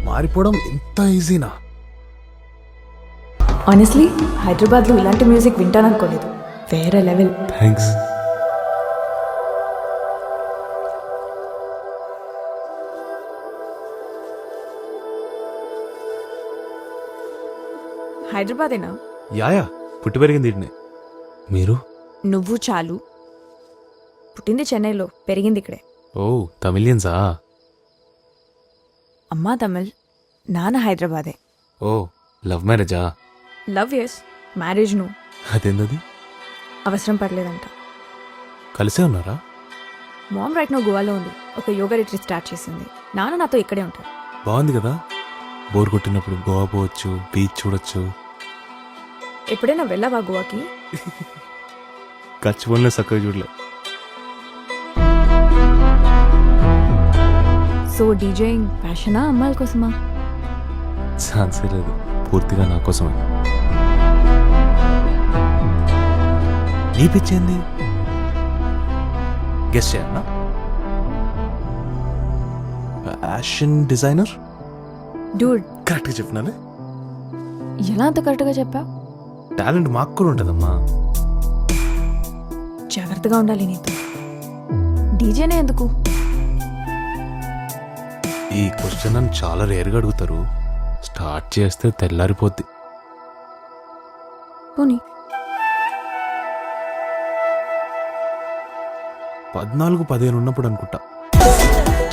మారిపోవడం ఇంత ఈజీనా? ఆనెస్ట్లీ హైదరాబాద్లో ఇలాంటి మ్యూజిక్ వింటాననుకోలేదు. వేరే లెవెల్. థ్యాంక్స్. హైదరాబాదేనా? యాయా, పుట్టి పెరిగింది ఇట్నే. మీరు? నువ్వు చాలు. పుట్టింది చెన్నైలో, పెరిగింది ఇక్కడే. ఓ, తమిళియన్సా? అమ్మా తమిళ్, నాన్న హైదరాబాదే. ఓ, లవ్ మ్యారేజా? లవ్ ఎస్, మ్యారేజ్ నువ్వు అదేందది? అవసరం పడలేదంట. కలిసే ఉన్నారా? మామ్ రైట్ నో గోవాలో ఉంది. ఒక యోగా రిట్రీట్ స్టార్ట్ చేసింది. నాన్న నాతో ఇక్కడే ఉంటారు. బాగుంది కదా, బోర్ కొట్టినప్పుడు గోవా పోవచ్చు, బీచ్ చూడొచ్చు. ఎప్పుడైనా వెళ్ళావా గోవాకి? ఖర్చు పనులే చక్కగా చూడలే. సో డీజేయింగ్ ప్యాషనా, అమ్మాయిల కోసమా? ఛాన్సే లేదు, పూర్తిగా నా కోసమే. నీ పిచ్చేంది? గెస్ట్ చేయన్నా? Fashion designer? డూడ్, కరెక్ట్గా చెప్పినానే. ఎలా అంత కరెక్ట్గా చెప్పా? టాలెంట్ మాకు కూడా ఉంటుందమ్మా. జాగ్రత్తగా ఉండాలి నీతో. డీజేనే ఎందుకు? ఈ క్వశ్చన్ నన్ను చాలా రేర్గా అడుగుతారు. స్టార్ట్ చేస్తే తెల్లారిపోద్ది. పోనీ 14-15 ఉన్నప్పుడు అనుకుంటా.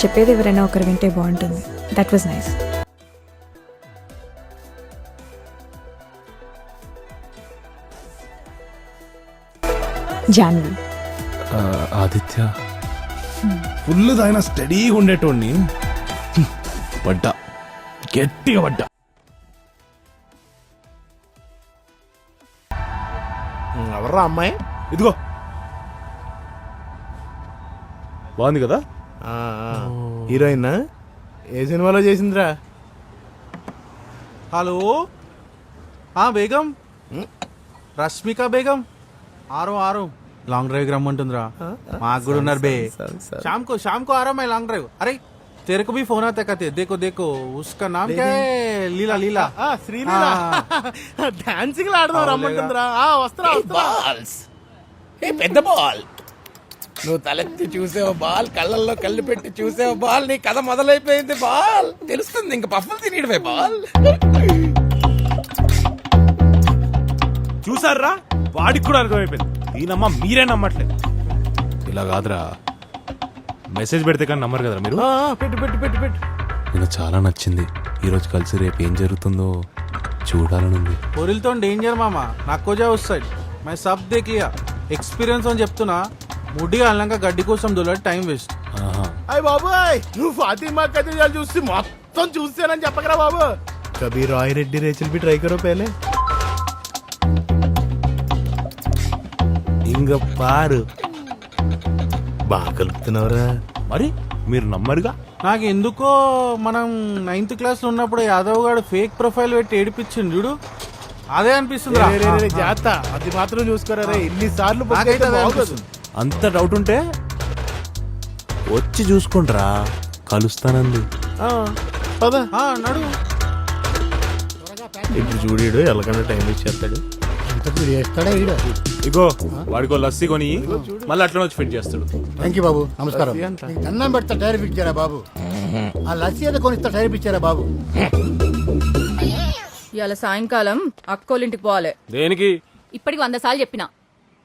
చెప్పేది ఎవరైనా ఒకరు వింటే బాగుంటుంది. That was nice. Janhvi, Aditya full దాయిన స్టడీగా ఉండేటోడిని పడ్డా, గట్టిగా పడ్డా. ఎవర్రా అమ్మాయి? ఇదిగో, బాగుంది కదా? హీరోయిన్ ఏ సినిమాలో చేసిందిరా? హలో, బేగం, రష్మిక బేగం. ఆరో లాంగ్ డ్రైవ్ రమ్మంటుందిరా. మాకు కూడా ఉన్నారు బే. शाम को आ रहा मैं लॉन्ग ड्राइव. अरे तेरे को भी फोन आता कहते. देखो उसका नाम क्या है? लीला. శ్రీలీల డాన్సింగ్ ఆడదాం రమ్మంటుందిరా. వస్త్రా బాల్స్, ఏ పెద్ద బాల్, నువ్వు తలెత్తి చూసావు బాల్, కళ్ళల్లో కళ్ళు పెట్టి చూసావు బాల్, నీ కథ మొదలైపోయింది బాల్. తెలుస్తుంది ఇంక పఫ్ఫులు తినేయడమే బాల్. చూసారా, వాడికి కూడా అర్థమైపోయింది. ఈయనమ్మ మీరే నమ్మట్లేదు. ఇలా కాదురా, మెసేజ్ పెడితే కానీ నమ్మరు కదరా మీరు. పెట్టు నేను చాలా నచ్చింది. ఈరోజు కలిసి రేపు ఏం జరుగుతుందో చూడాలనుంది. పొరిల్తో డేంజర్ మామా. నాకు జా వస్తాయి. मैं सब देख लिया. ఎక్స్పీరియన్స్ అని చెప్తున్నా. ముడ్డిగా అల్లంక గడ్డి కోసం దొలటి టైం వేస్ట్. అయ్య బాబోయ్, నువ్వు ఫాతిమా కథలు చూసి మొత్తం చూసానని చెప్పకరా బాబు. కబీ రాయ్ రెడ్డి రేచల్ బి ట్రై కరో పేలే. ఇంక పారు బాగా కలుపుతున్నావురా. మరి మీరు నమ్మరుగా. నాకు ఎందుకో మనం 9th క్లాస్ లో ఉన్నప్పుడు యాదవ్ గారు ఫేక్ ప్రొఫైల్ పెట్టి ఏడిపించింది చూడు, అదే అనిపిస్తుంది. జాత అది మాత్రం చూసుకోరా రే. ఇన్నిసార్లు అంత డౌట్ ఉంటే వచ్చి చూసుకుంటారా, కలుస్తానంది. నడు. ఇప్పుడు చూడీడు ఎలాగన్నా టైం ఇచ్చేస్తాడు. ఇగో వాడికో లస్సీ కొని మళ్ళీ అట్లా వచ్చి ఫిట్ చేస్తాడు. థ్యాంక్ యూ బాబు, నమస్కారం. అన్నం పెడతా టైర్ ఇచ్చారా బాబు? ఆ లస్సీ ఏదో కొనిస్తా టైర్ ఇచ్చారా బాబు? ఇవాళ సాయంకాలం అక్కోలింటికి పోవాలి. దేనికి? ఇప్పటికి 100 సార్లు చెప్పినా.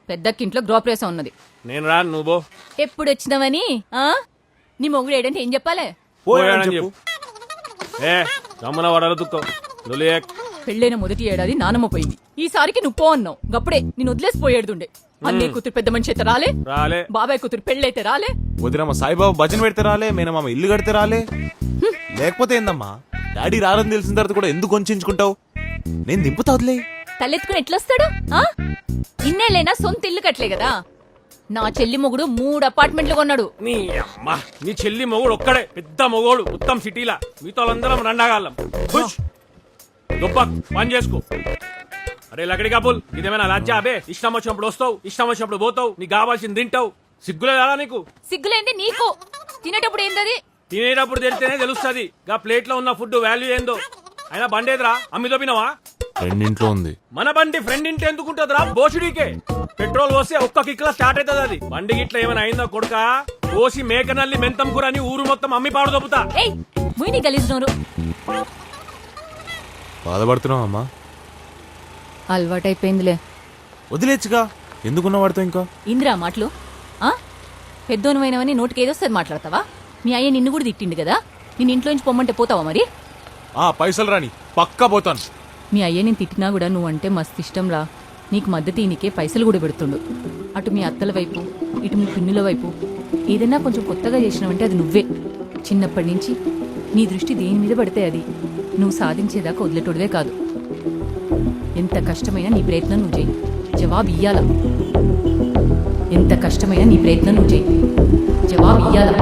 పెద్దక్కింట్లో గృహప్రవేశం ఉన్నది. నేను రా, నువ్వు ఎప్పుడు వచ్చినవని నీ మొగుడు ఏడంటే ఏం చెప్పాలే? పెళ్ళైన మొదటి ఏడాది నానమ్మ పోయింది. ఈసారికి నువ్వు పో అన్నావు. గప్పుడే నేను వదిలేసిపోయేడుండే. అన్నీ కూతురు పెద్ద మనిషి అయితే రాలే, బాబాయ్ కూతురు పెళ్ళైతే రాలే, వదినమ్మ సాయిబాబా భజన పెడితే రాలే, మేనమామ ఇల్లు కడితే రాలే. లేకపోతే ఏందమ్మా, డాడీ రాలని తెలిసిన తర్వాత కూడా ఎందుకు వంచుకుంటావు? నేను దింపుతా వదిలే. తలెత్తుకుని ఎట్లొస్తాడు? ఇన్నేళ్ళైనా సొంత ఇల్లు కట్టలే కదా. నా చెల్లి మొగుడు 3 అపార్ట్మెంట్లు కొన్నాడు. నీ చెల్లి మొగుడు ఒక్కడే పెద్ద మొగోడు మొత్తం సిటీలా. మీతో అందరం రండాగాళ్ళం. పని చేసుకో. అరే లకడి కబుల్, ఇదేమైనా లజ్జా అబే? ఇష్టం వచ్చినప్పుడు వస్తావు, ఇష్టం వచ్చినప్పుడు పోతావు, నీకు కావాల్సింది తింటావు. సిగ్గులేదా నీకు? సిగ్గులేంది నీకు. తినేటప్పుడు ఏందది? తినేటప్పుడు తెలిస్తేనే తెలుస్తుంది గా ప్లేట్ లో ఉన్న ఫుడ్ వాల్యూ ఏందో. అయినా బండి ఏదిరా అమ్మి దొబ్బినవా? రెండింట్లో ఉంది. మన బండి ఫ్రెండ్ ఇంటి ఎందుకుంటదిరా? బోషుడికే పెట్రోల్ పోసి ఒక్క కిక్ లా స్టార్ట్ అవుతుంది అది. బండి గిట్ల ఏమైనా అయిందో కొడుక పోసి మేకనల్లి మెంతం కూర అని ఊరు మొత్తం అమ్మి పాడు దొబ్బుతా. ఏయ్ ముయిని గలీజ్ నోరు. బాధపడుతున్నావు అమ్మా? అలవాటైపోయిందిలే. వదిలేచ్చుగా, ఎందుకున్న వాడితో ఇంకా. ఇందిరా మాటలు ఆ పెద్దోనమైనవని నోటికి ఏదొస్తుంది మాట్లాడతావా? మీ అయ్య నిన్ను కూడా తిట్టిండు కదా, నేను ఇంట్లోంచి పొమ్మంటే పోతావా మరి? పైసలు రాని పక్కా పోతాను. మీ అయ్య నేను తిట్టినా కూడా నువ్వంటే మస్తు ఇష్టం రా. నీకు మద్దతు ఈయనకే పైసలు కూడా పెడుతుండు. అటు మీ అత్తల వైపు ఇటు మీ పిన్నుల వైపు ఏదైనా కొంచెం కొత్తగా చేసినావంటే అది నువ్వే. చిన్నప్పటి నుంచి నీ దృష్టి దేని మీద పడితే అది నువ్వు సాధించేదాకా వదిలేటోడివే కాదు. ఎంత కష్టమైనా నీ ప్రయత్నం నువ్వు చేయి, జవాబు ఇయ్యాల. ఎంత కష్టమైనా నీ ప్రయత్నం నువ్వు చేయి, జవాబు ఇయ్యాల.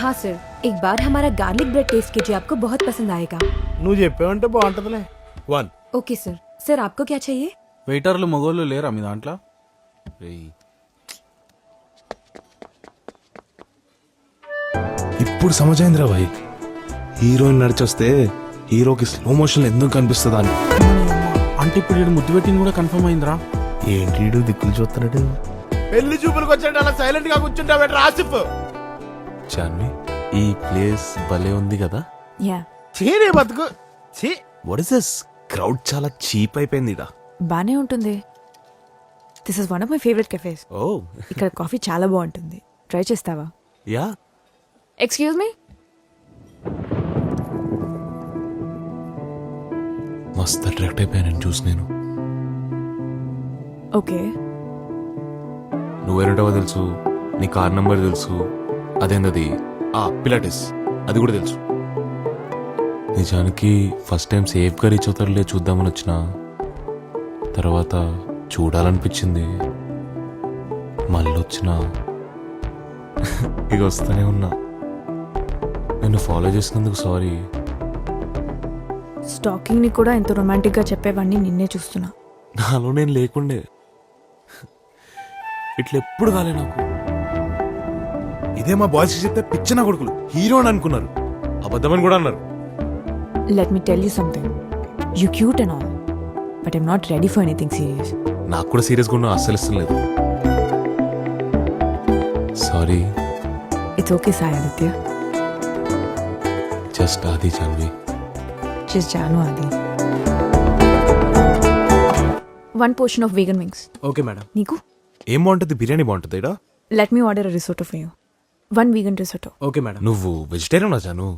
हाँ सर, एक बार हमारा गार्लिक ब्रेड टेस्ट कीजिए, आपको बहुत पसंद आएगा. నువ్వు చెప్పావంటే బాగుంటదిలే. 1 ओके सर. सर आपको क्या चाहिए? వెయిటర్లు మొగోళ్ళు లేరా మీ దాంట్లో? ఇప్పుడు సమజైందిరా భాయ్, హీరోయిన్ నడిచొస్తే హీరోకి స్లో మోషన్ ఎందుకు కనిపిస్తుందా అని. అంటే ఇప్పుడు వీడు ముద్దు పెట్టింది కూడా కన్ఫర్మ్ అయిందిరా. ఏంటి దిక్కులు చూస్తున్నాడు? పెళ్లి చూపులకు వచ్చాడు అలా సైలెంట్ గా కూర్చుంటావు ఆసిఫ్. చాన్వి, ఈ ప్లేస్ భలే ఉంది కదా. Yeah. చీరే బతుకు చీ. What is this? క్రౌడ్ చాలా చీప్ అయిపోయింది ఇడా. బానే ఉంటుంది. This is one of my favourite cafes. ఓ ఇక్కడ కాఫీ చాలా బాగుంటుంది. ట్రై చేస్తావా? యా. Excuse me. మస్త్ అట్రాక్ట్ అయిపోయాను చూసి నేను. ఓకే. నువ్వేరేటావో తెలుసు, నీ కార్ నంబర్ తెలుసు, అదేందది పిలాటిస్ అది కూడా తెలుసు. నిజానికి ఫస్ట్ టైం సేఫ్గా రీచ్ అవుతారులే చూద్దామని వచ్చిన తర్వాత చూడాలనిపించింది, మళ్ళీ వచ్చిన ఇక వస్తూనే ఉన్నా. నిన్ను ఫాలో చేసినందుకు సారీ. స్టాకింగ్ ని కూడా ఎంత రొమాంటిక్ గా చెప్పేవాడిని నిన్నే చూస్తున్నా. నాలో నేను లేకుండే ఇట్లా ఎప్పుడు కాలే నాకు. ఇదే మా బాయ్స్ చెప్తే పిచ్చిన కొడుకులు హీరో అని అనుకున్నారు, అబద్ధమని కూడా అన్నారు. Let me tell you something. You cute and all, but I'm not ready for anything serious. నాకు కూడా సీరియస్గా ఉన్న అస్సలు ఇష్టం లేదు. Sorry. It's okay Sai Aditya. Just ఆది జాన్వి. జస్ట్ జాను ఆది. 1 portion of vegan wings. Okay madam. నీకు? ఏం బాగుంటుంది? బిర్యానీ బాగుంటుంది ఇడా. Let me order risotto for you. 1 vegan risotto. Okay madam. నువ్వు వెజిటేరియన్ జాను?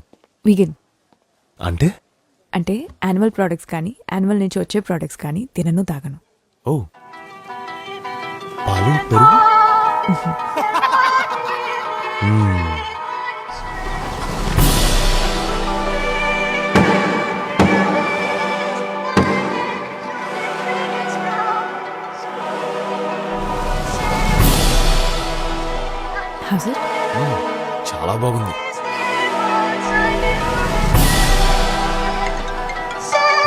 vegan అంటే అంటే యానిమల్ ప్రోడక్ట్స్ కానీ యానిమల్ నుంచి వచ్చే ప్రోడక్ట్స్ కానీ తినను తాగను. ఓ పాలు పెరుగు. How's it? చాలా బాగుంది.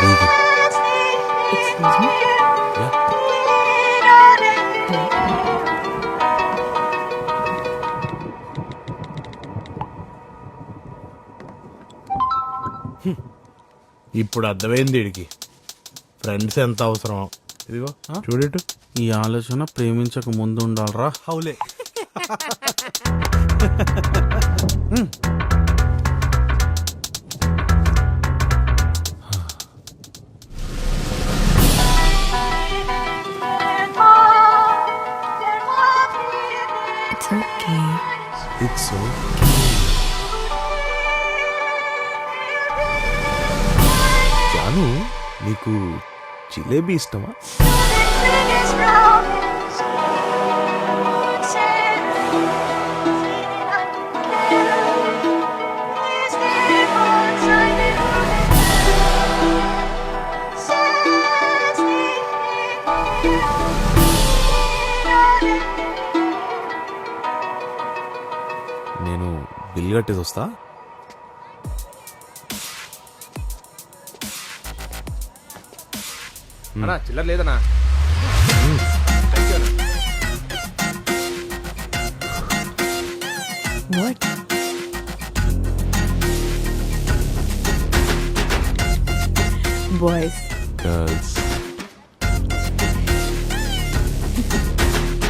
Vegan. Excuse me? Yeah. ఇప్పుడు అర్థమైంది వీడికి ఫ్రెండ్స్ ఎంత అవసరం. ఇదిగో చూడటు. ఈ ఆలోచన ప్రేమించక ముందు ఉండాలరా. హౌలే. It's okay. It's okay. Janu, నీకు జిలేబీ ఇష్టమా? నేను బిల్ కట్టేసి వస్తా. అన్నా చిల్లర లేదనా What? Boys. Girls.